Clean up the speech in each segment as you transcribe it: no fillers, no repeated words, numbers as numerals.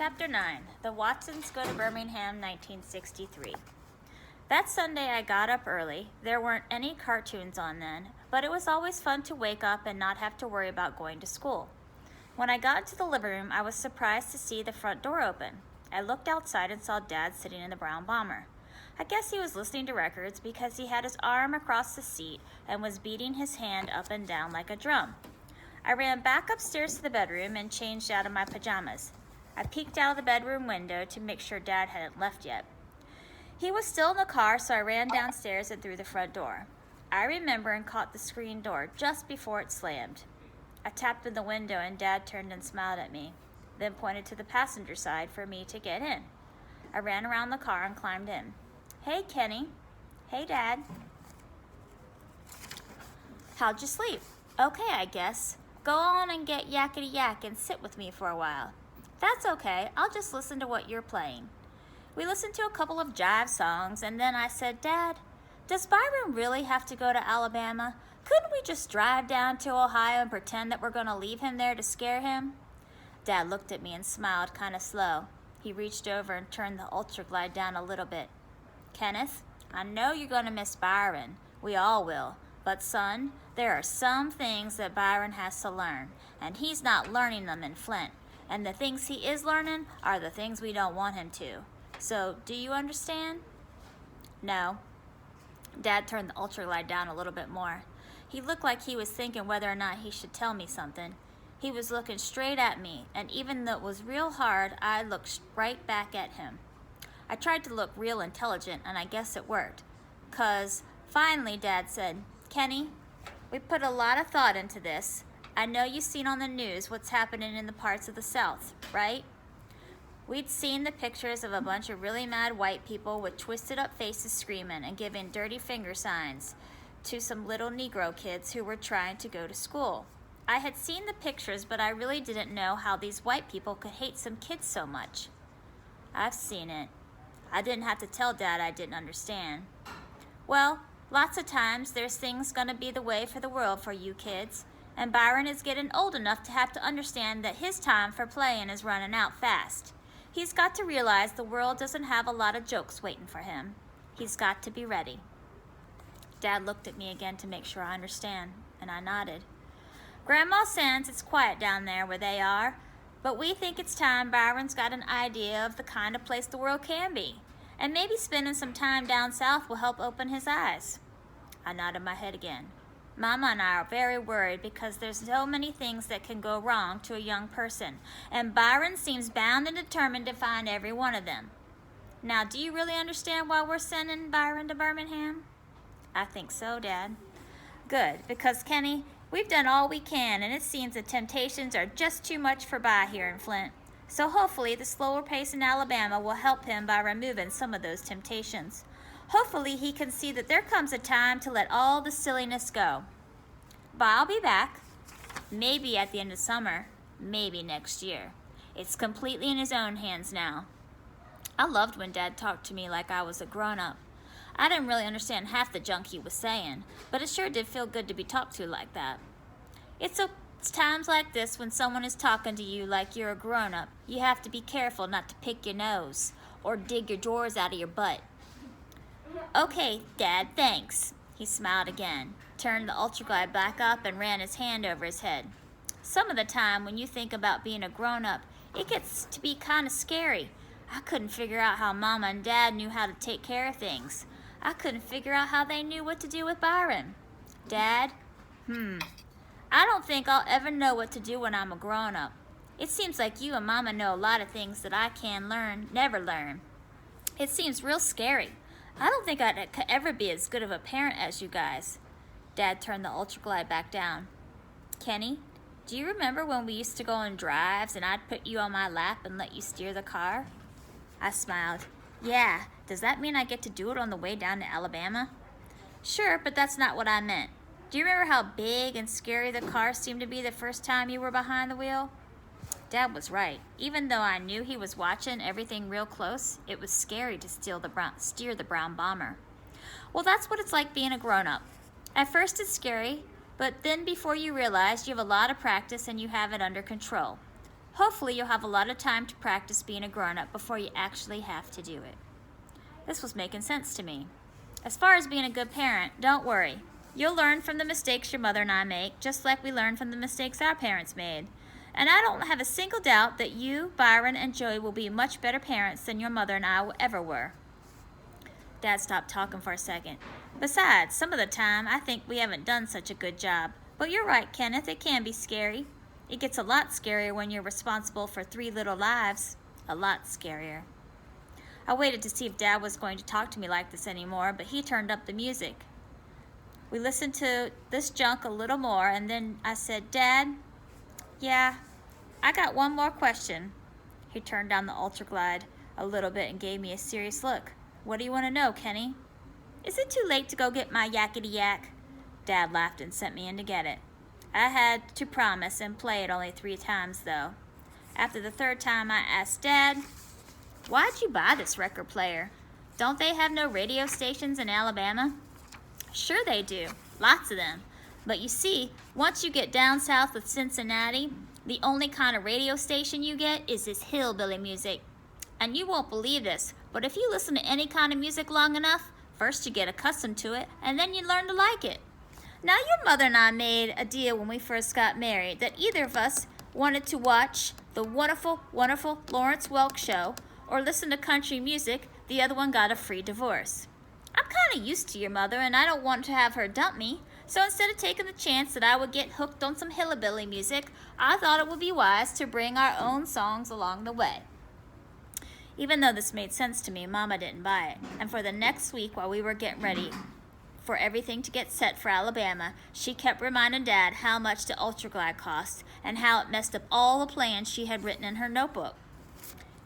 Chapter 9. The Watsons Go to Birmingham, 1963. That Sunday I got up early. There weren't any cartoons on then, but it was always fun to wake up and not have to worry about going to school. When I got into the living room, I was surprised to see the front door open. I looked outside and saw Dad sitting in the brown bomber. I guess he was listening to records because he had his arm across the seat and was beating his hand up and down like a drum. I ran back upstairs to the bedroom and changed out of my pajamas. I peeked out of the bedroom window to make sure Dad hadn't left yet. He was still in the car, so I ran downstairs and through the front door. I remember and caught the screen door just before it slammed. I tapped on the window and Dad turned and smiled at me, then pointed to the passenger side for me to get in. I ran around the car and climbed in. "Hey, Kenny." "Hey, Dad." "How'd you sleep?" "Okay, I guess. Go on and get yakety yak and sit with me for a while." "That's okay. I'll just listen to what you're playing." We listened to a couple of jive songs, and then I said, "Dad, does Byron really have to go to Alabama? Couldn't we just drive down to Ohio and pretend that we're going to leave him there to scare him?" Dad looked at me and smiled kind of slow. He reached over and turned the Ultra Glide down a little bit. "Kenneth, I know you're going to miss Byron. We all will. But son, there are some things that Byron has to learn, and he's not learning them in Flint. And the things he is learning are the things we don't want him to. So, do you understand?" "No." Dad turned the Ultra Glide down a little bit more. He looked like he was thinking whether or not he should tell me something. He was looking straight at me, and even though it was real hard, I looked right back at him. I tried to look real intelligent, and I guess it worked. 'Cause finally Dad said, "Kenny, we put a lot of thought into this. I know you've seen on the news what's happening in the parts of the South, right?" We'd seen the pictures of a bunch of really mad white people with twisted up faces screaming and giving dirty finger signs to some little Negro kids who were trying to go to school. I had seen the pictures, but I really didn't know how these white people could hate some kids so much. "I've seen it." I didn't have to tell Dad I didn't understand. "Well, lots of times there's things gonna be the way for the world for you kids, and Byron is getting old enough to have to understand that his time for playing is running out fast. He's got to realize the world doesn't have a lot of jokes waiting for him. He's got to be ready." Dad looked at me again to make sure I understand, and I nodded. "Grandma says it's quiet down there where they are, but we think it's time Byron's got an idea of the kind of place the world can be, and maybe spending some time down south will help open his eyes." I nodded my head again. "Mama and I are very worried because there's so many things that can go wrong to a young person, and Byron seems bound and determined to find every one of them. Now, do you really understand why we're sending Byron to Birmingham?" "I think so, Dad." "Good, because Kenny, we've done all we can, and it seems the temptations are just too much for By here in Flint. So hopefully the slower pace in Alabama will help him by removing some of those temptations. Hopefully he can see that there comes a time to let all the silliness go. By'll be back. Maybe at the end of summer, maybe next year. It's completely in his own hands now." I loved when Dad talked to me like I was a grown-up. I didn't really understand half the junk he was saying, but it sure did feel good to be talked to like that. It's times like this when someone is talking to you like you're a grown-up, you have to be careful not to pick your nose or dig your drawers out of your butt. "Okay, Dad, thanks." He smiled again, turned the Ultra Glide back up, and ran his hand over his head. "Some of the time when you think about being a grown-up, it gets to be kind of scary. I couldn't figure out how Mama and Dad knew how to take care of things. I couldn't figure out how they knew what to do with Byron. Dad, I don't think I'll ever know what to do when I'm a grown-up. It seems like you and Mama know a lot of things that I can never learn. It seems real scary. I don't think I'd ever be as good of a parent as you guys." Dad turned the Ultra Glide back down. "Kenny, do you remember when we used to go on drives and I'd put you on my lap and let you steer the car?" I smiled. "Yeah, does that mean I get to do it on the way down to Alabama?" "Sure, but that's not what I meant. Do you remember how big and scary the car seemed to be the first time you were behind the wheel?" Dad was right. Even though I knew he was watching everything real close, it was scary to steer the brown bomber. "Well, that's what it's like being a grown-up. At first it's scary, but then before you realize you have a lot of practice and you have it under control. Hopefully you'll have a lot of time to practice being a grown-up before you actually have to do it. This was making sense to me. As far as being a good parent, don't worry. You'll learn from the mistakes your mother and I make, just like we learn from the mistakes our parents made. And I don't have a single doubt that you, Byron, and Joey will be much better parents than your mother and I ever were. Dad stopped talking for a second. Besides, some of the time, I think we haven't done such a good job. But you're right, Kenneth, it can be scary. It gets a lot scarier when you're responsible for 3 little lives. A lot scarier. I waited to see if Dad was going to talk to me like this anymore, but he turned up the music. We listened to this junk a little more, and then I said, Dad, yeah, I got one more question. He turned down the Ultraglide a little bit and gave me a serious look. What do you want to know, Kenny? Is it too late to go get my yakety yak? Dad laughed and sent me in to get it. I had to promise and play it only 3 times, though. After the 3rd time, I asked Dad, why'd you buy this record player? Don't they have no radio stations in Alabama? Sure they do, lots of them. But you see, once you get down south with Cincinnati, the only kind of radio station you get is this hillbilly music. And you won't believe this, but if you listen to any kind of music long enough, first you get accustomed to it, and then you learn to like it. Now, your mother and I made a deal when we first got married that either of us wanted to watch the wonderful, wonderful Lawrence Welk show or listen to country music. The other one got a free divorce. I'm kind of used to your mother, and I don't want to have her dump me. So instead of taking the chance that I would get hooked on some hillbilly music, I thought it would be wise to bring our own songs along the way. Even though this made sense to me, Mama didn't buy it. And for the next week, while we were getting ready for everything to get set for Alabama, she kept reminding Dad how much the Ultraglide cost and how it messed up all the plans she had written in her notebook.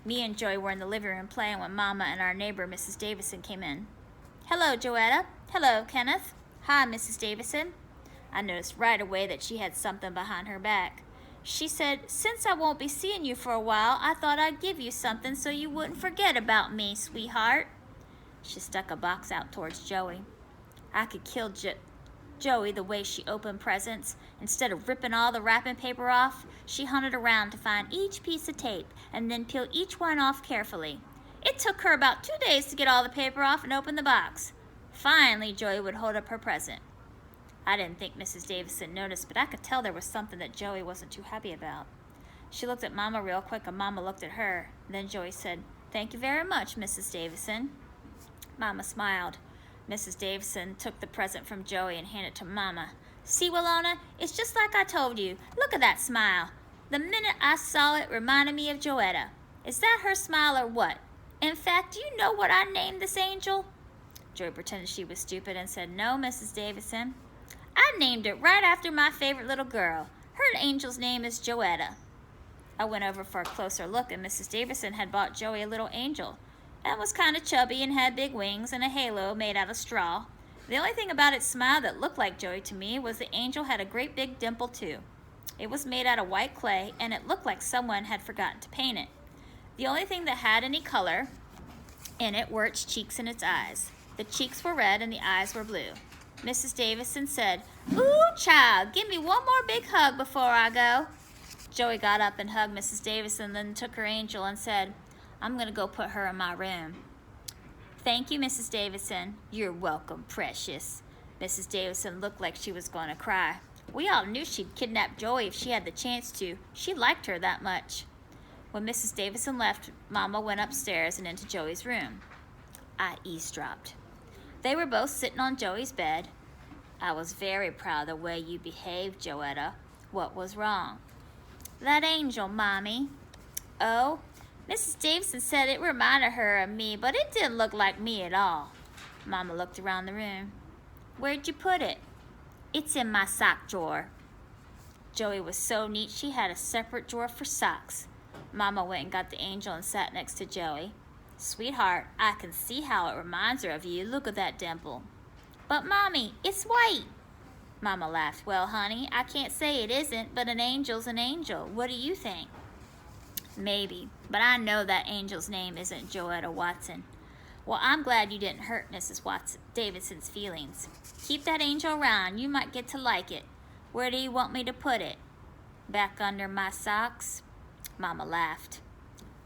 Me and Joy were in the living room playing when Mama and our neighbor, Mrs. Davison, came in. Hello, Joetta. Hello, Kenneth. Hi, Mrs. Davison. I noticed right away that she had something behind her back. She said, since I won't be seeing you for a while, I thought I'd give you something so you wouldn't forget about me, sweetheart. She stuck a box out towards Joey. I could kill Joey the way she opened presents. Instead of ripping all the wrapping paper off, she hunted around to find each piece of tape and then peel each one off carefully. It took her about 2 days to get all the paper off and open the box. Finally, Joey would hold up her present. I didn't think Mrs. Davison noticed, but I could tell there was something that Joey wasn't too happy about. She looked at Mama real quick, and Mama looked at her. Then Joey said, Thank you very much, Mrs. Davison. Mama smiled. Mrs. Davison took the present from Joey and handed it to Mama. See, Willona, it's just like I told you. Look at that smile. The minute I saw it reminded me of Joetta. Is that her smile or what? In fact, do you know what I named this angel? Joey pretended she was stupid and said, No, Mrs. Davison. I named it right after my favorite little girl. Her angel's name is Joetta. I went over for a closer look, and Mrs. Davison had bought Joey a little angel. It was kind of chubby and had big wings and a halo made out of straw. The only thing about its smile that looked like Joey to me was the angel had a great big dimple too. It was made out of white clay, and it looked like someone had forgotten to paint it. The only thing that had any color in it were its cheeks and its eyes. The cheeks were red and the eyes were blue. Mrs. Davison said, Ooh, child, give me one more big hug before I go. Joey got up and hugged Mrs. Davison, then took her angel and said, I'm going to go put her in my room. Thank you, Mrs. Davison. You're welcome, precious. Mrs. Davison looked like she was going to cry. We all knew she'd kidnap Joey if she had the chance to. She liked her that much. When Mrs. Davison left, Mama went upstairs and into Joey's room. I eavesdropped. They were both sitting on Joey's bed. I was very proud of the way you behaved, Joetta. What was wrong? That angel, Mommy. Oh? Mrs. Davison said it reminded her of me, but it didn't look like me at all. Mama looked around the room. Where'd you put it? It's in my sock drawer. Joey was so neat she had a separate drawer for socks. Mama went and got the angel and sat next to Joey. Sweetheart, I can see how it reminds her of you. Look at that dimple. But Mommy, it's white. Mama laughed. Well, honey, I can't say it isn't, but an angel's an angel. What do you think? Maybe, but I know that angel's name isn't Joetta Watson. Well, I'm glad you didn't hurt Mrs. Davidson's feelings. Keep that angel around. You might get to like it. Where do you want me to put it? Back under my socks? Mama laughed.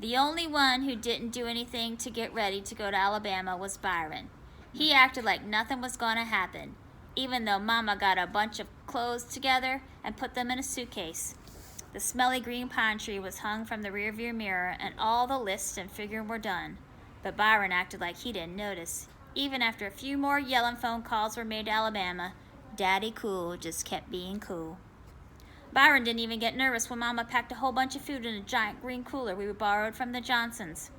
The only one who didn't do anything to get ready to go to Alabama was Byron. He acted like nothing was going to happen, even though Mama got a bunch of clothes together and put them in a suitcase. The smelly green pine tree was hung from the rearview mirror, and all the lists and figuring were done. But Byron acted like he didn't notice. Even after a few more yelling phone calls were made to Alabama, Daddy Cool just kept being cool. Byron didn't even get nervous when Mama packed a whole bunch of food in a giant green cooler we borrowed from the Johnsons.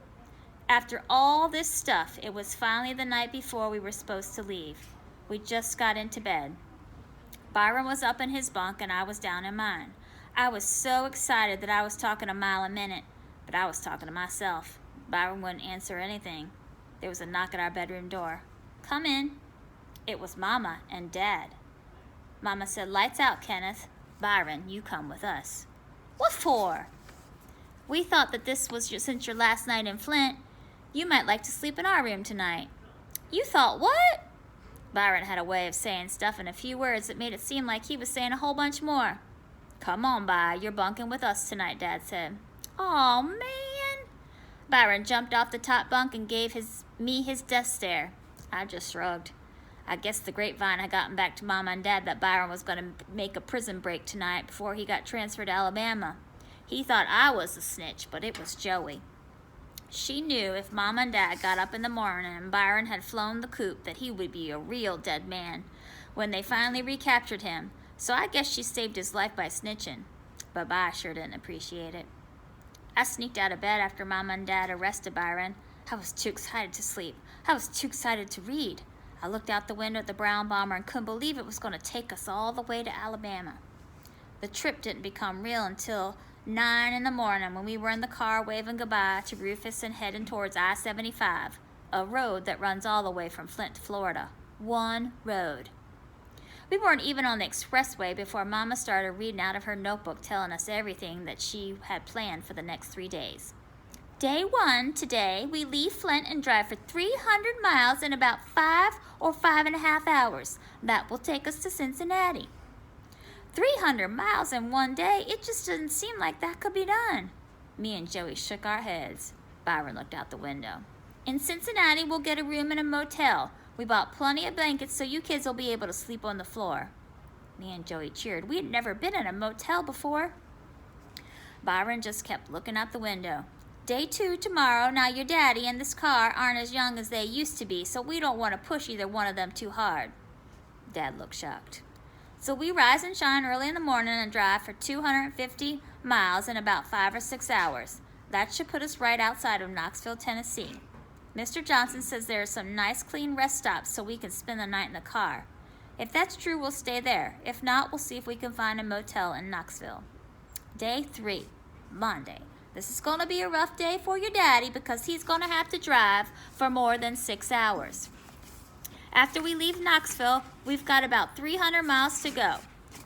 After all this stuff, it was finally the night before we were supposed to leave. We just got into bed. Byron was up in his bunk and I was down in mine. I was so excited that I was talking a mile a minute, but I was talking to myself. Byron wouldn't answer anything. There was a knock at our bedroom door. "Come in." It was Mama and Dad. Mama said, "Lights out, Kenneth. Byron, you come with us." "What for?" "We thought that since your last night in Flint, you might like to sleep in our room tonight." "You thought what?" Byron had a way of saying stuff in a few words that made it seem like he was saying a whole bunch more. "Come on, By, you're bunking with us tonight," Dad said. "Aw, man." Byron jumped off the top bunk and gave me his death stare. I just shrugged. I guess the grapevine had gotten back to Mama and Dad that Byron was going to make a prison break tonight before he got transferred to Alabama. He thought I was the snitch, but it was Joey. She knew if Mama and Dad got up in the morning and Byron had flown the coop that he would be a real dead man when they finally recaptured him, so I guess she saved his life by snitching. But By sure didn't appreciate it. I sneaked out of bed after Mama and Dad arrested Byron. I was too excited to sleep. I was too excited to read. I looked out the window at the brown bomber and couldn't believe it was going to take us all the way to Alabama. The trip didn't become real until 9 in the morning when we were in the car waving goodbye to Rufus and heading towards I-75, a road that runs all the way from Flint to Florida. One road. We weren't even on the expressway before Mama started reading out of her notebook telling us everything that she had planned for the next 3 days. "Day 1, today, we leave Flint and drive for 300 miles in about 5 or 5.5 hours. That will take us to Cincinnati." 300 miles in one day? It just didn't seem like that could be done. Me and Joey shook our heads. Byron looked out the window. "In Cincinnati, we'll get a room in a motel. We bought plenty of blankets so you kids will be able to sleep on the floor." Me and Joey cheered. We had never been in a motel before. Byron just kept looking out the window. "Day 2 tomorrow. Now your daddy and this car aren't as young as they used to be, so we don't want to push either one of them too hard." Dad looked shocked. "So we rise and shine early in the morning and drive for 250 miles in about 5 or 6 hours. That should put us right outside of Knoxville, Tennessee. Mr. Johnson says there are some nice clean rest stops so we can spend the night in the car. If that's true, we'll stay there. If not, we'll see if we can find a motel in Knoxville." Day 3, Monday. This is going to be a rough day for your daddy because he's going to have to drive for more than 6 hours. After we leave Knoxville, we've got about 300 miles to go.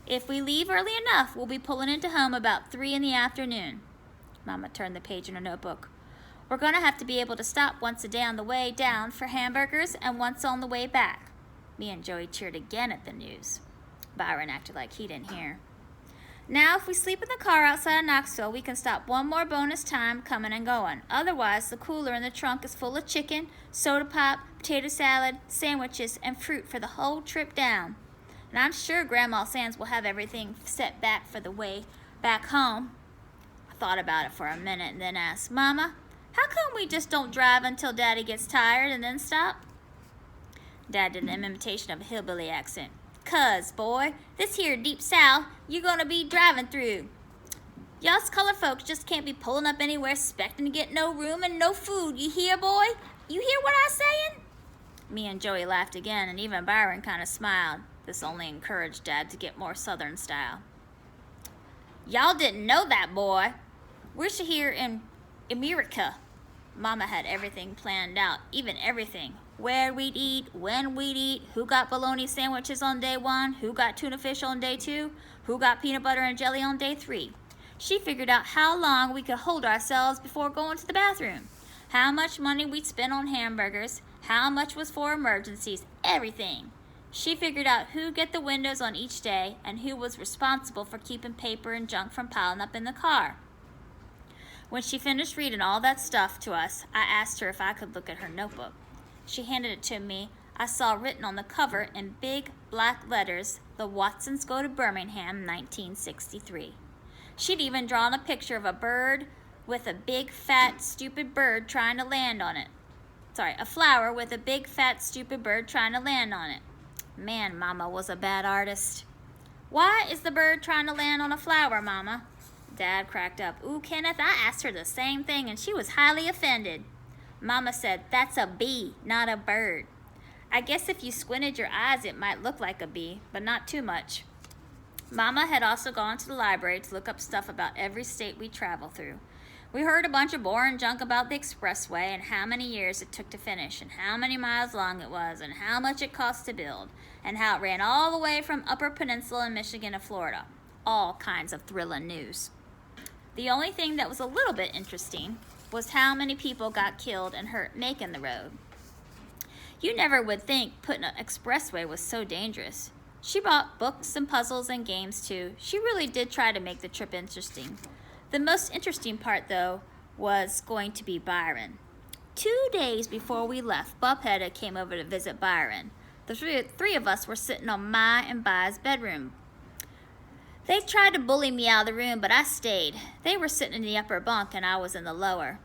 If we leave early enough, we'll be pulling into home about 3 in the afternoon. Mama turned the page in her notebook. "We're going to have to be able to stop once a day on the way down for hamburgers and once on the way back." Me and Joey cheered again at the news. Byron acted like he didn't hear. "Now, if we sleep in the car outside of Knoxville, we can stop one more bonus time coming and going. Otherwise, the cooler in the trunk is full of chicken, soda pop, potato salad, sandwiches, and fruit for the whole trip down. And I'm sure Grandma Sands will have everything set back for the way back home." I thought about it for a minute and then asked, "Mama, how come we just don't drive until Daddy gets tired and then stop?" Dad did an imitation of a hillbilly accent. "'Cause, boy, this here deep south you're gonna be driving through. Y'all's colored folks just can't be pulling up anywhere expecting to get no room and no food. You hear, boy? You hear what I'm saying?" Me and Joey laughed again, and even Byron kind of smiled. This only encouraged Dad to get more Southern style. "Y'all didn't know that, boy. We're here in America." Mama had everything planned out, even everything. Where we'd eat, when we'd eat, who got bologna sandwiches on day 1, who got tuna fish on day 2, who got peanut butter and jelly on day 3. She figured out how long we could hold ourselves before going to the bathroom, how much money we'd spend on hamburgers, how much was for emergencies, everything. She figured out who'd get the windows on each day and who was responsible for keeping paper and junk from piling up in the car. When she finished reading all that stuff to us, I asked her if I could look at her notebook. She handed it to me. I saw written on the cover in big black letters, "The Watsons Go to Birmingham, 1963. She'd even drawn a picture of a bird with a big, fat, stupid bird trying to land on it. A flower with a big, fat, stupid bird trying to land on it. Man, Mama was a bad artist. Why is the bird trying to land on a flower, Mama? Dad cracked up. Ooh, Kenneth, I asked her the same thing, and she was highly offended. Mama said, that's a bee, not a bird. I guess if you squinted your eyes, it might look like a bee, but not too much. Mama had also gone to the library to look up stuff about every state we travel through. We heard a bunch of boring junk about the expressway and how many years it took to finish and how many miles long it was and how much it cost to build and how it ran all the way from Upper Peninsula in Michigan to Florida. All kinds of thrilling news. The only thing that was a little bit interesting was how many people got killed and hurt making the road. You never would think putting an expressway was so dangerous. She bought books and puzzles and games too. She really did try to make the trip interesting. The most interesting part, though, was going to be Byron. 2 days before we left, Bubhead came over to visit Byron. The three of us were sitting on my and By's bedroom. They tried to bully me out of the room, but I stayed. They were sitting in the upper bunk, and I was in the lower.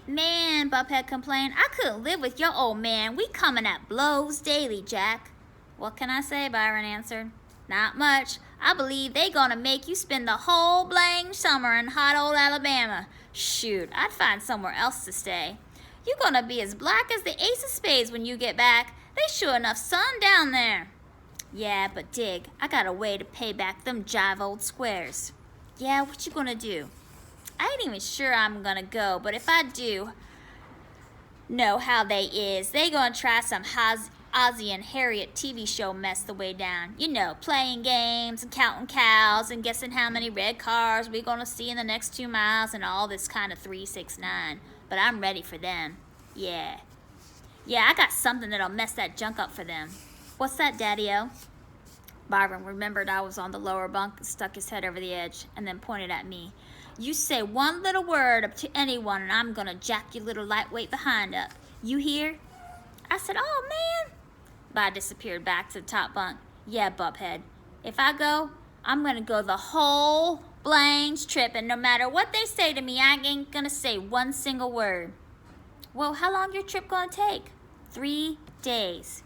Man, Bubhead complained, I couldn't live with your old man. We coming at blows daily, Jack. What can I say, Byron answered. Not much. I believe they gonna make you spend the whole blang summer in hot old Alabama. Shoot, I'd find somewhere else to stay. You gonna be as black as the ace of spades when you get back. There's sure enough sun down there. Yeah, but dig, I got a way to pay back them jive old squares. Yeah, what you gonna do? I ain't even sure I'm gonna go, but if I do know how they is, they gonna try some Ozzie and Harriet TV show mess the way down. You know, playing games and counting cows and guessing how many red cars we're gonna see in the next 2 miles and all this kind of 3, 6, 9. But I'm ready for them. Yeah, I got something that'll mess that junk up for them. What's that, Daddy-O? Byron remembered I was on the lower bunk and stuck his head over the edge and then pointed at me. You say one little word up to anyone and I'm gonna jack your little lightweight behind up. You hear? I said, oh man. By disappeared back to the top bunk. Yeah, Bubhead. If I go, I'm gonna go the whole blangs trip, and no matter what they say to me, I ain't gonna say one single word. Well, how long your trip gonna take? 3 days.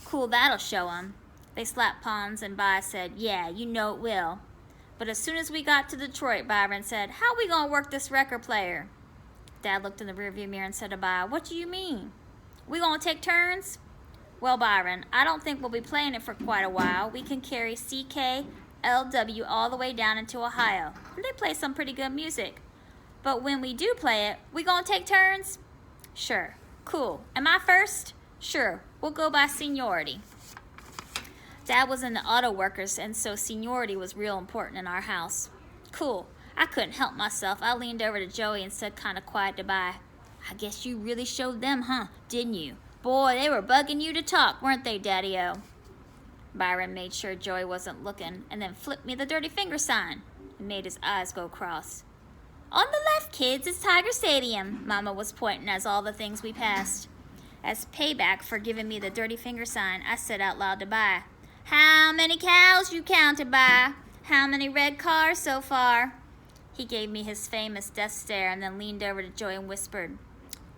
Cool, that'll show 'em. They slapped palms, and By said, yeah, you know it will. But as soon as we got to Detroit, Byron said, how we gonna work this record player? Dad looked in the rearview mirror and said to By, what do you mean? We gonna take turns? Well, Byron, I don't think we'll be playing it for quite a while. We can carry CKLW all the way down into Ohio. And they play some pretty good music. But when we do play it, we gonna take turns? Sure. Cool. Am I first? Sure. We'll go by seniority. Dad was in the auto workers, and so seniority was real important in our house. Cool. I couldn't help myself. I leaned over to Joey and said kind of quiet to By, I guess you really showed them, huh? Didn't you? Boy, they were bugging you to talk, weren't they, Daddy-O? Byron made sure Joey wasn't looking and then flipped me the dirty finger sign and made his eyes go cross. On the left, kids, is Tiger Stadium, Mama was pointing as all the things we passed. As payback for giving me the dirty finger sign, I said out loud to By, how many cows you counted, By? How many red cars so far? He gave me his famous death stare and then leaned over to Joey and whispered,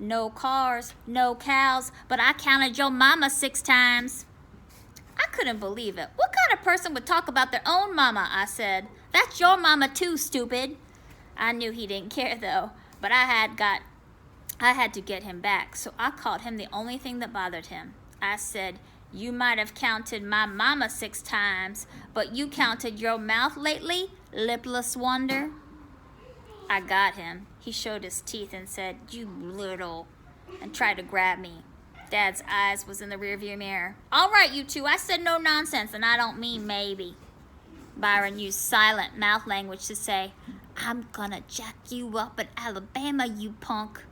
no cars, no cows, but I counted your mama 6 times. I couldn't believe it. What kind of person would talk about their own mama, I said. That's your mama too, stupid. I knew he didn't care though, but I had to get him back, so I called him the only thing that bothered him. I said, you might have counted my mama 6 times, but you counted your mouth lately, lipless wonder? I got him. He showed his teeth and said, you little, and tried to grab me. Dad's eyes was in the rearview mirror. All right, you two, I said no nonsense, and I don't mean maybe. Byron used silent mouth language to say, I'm gonna jack you up in Alabama, you punk.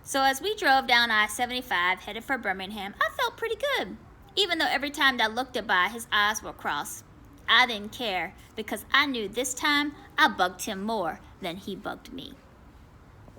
So as we drove down I-75, headed for Birmingham, I felt pretty good. Even though every time I looked at By, his eyes were crossed. I didn't care, because I knew this time I bugged him more than he bugged me.